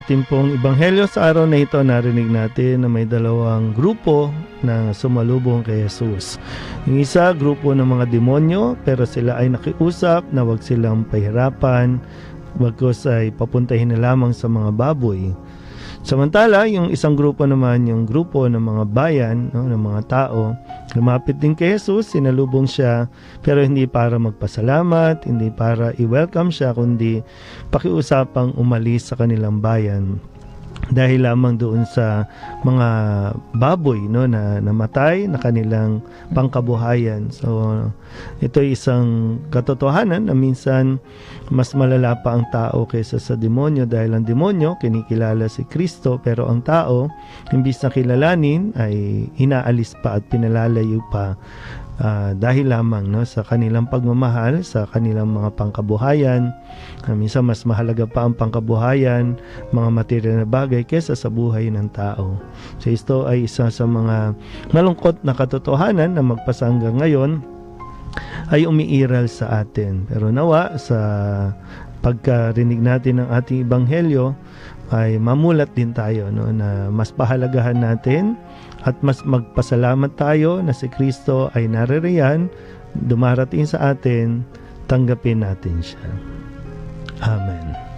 Ating pong ebanghelyo sa araw na ito, narinig natin na may dalawang grupo na sumalubong kay Jesus. Yung isa, grupo ng mga demonyo, pero sila ay nakiusap na wag silang pahirapan, bagkus ay papuntahin na lamang sa mga baboy. Samantala, yung isang grupo naman, yung grupo ng mga bayan, ng mga tao, lumapit din kay Jesus, sinalubong siya, pero hindi para magpasalamat, hindi para i-welcome siya, kundi pakiusapang umalis sa kanilang bayan. Dahil lamang doon sa mga baboy na namatay na kanilang pangkabuhayan. So, ito ay isang katotohanan na minsan mas malala pa ang tao kaysa sa demonyo dahil ang demonyo kinikilala si Kristo pero ang tao imbis na kilalanin ay inaalis pa at pinalalayo pa dahil lamang sa kanilang pagmamahal sa kanilang mga pangkabuhayan. Minsan mas mahalaga pa ang pangkabuhayan, mga material na bagay kaysa sa buhay ng tao. So ito ay isa sa mga malungkot na katotohanan na magpasa hanggang ngayon ay umiiral sa atin. Pero nawa sa pagkarinig natin ng ating ebanghelyo ay mamulat din tayo na mas pahalagahan natin at mas magpasalamat tayo na si Kristo ay naririyan, dumarating sa atin, tanggapin natin siya. Amen.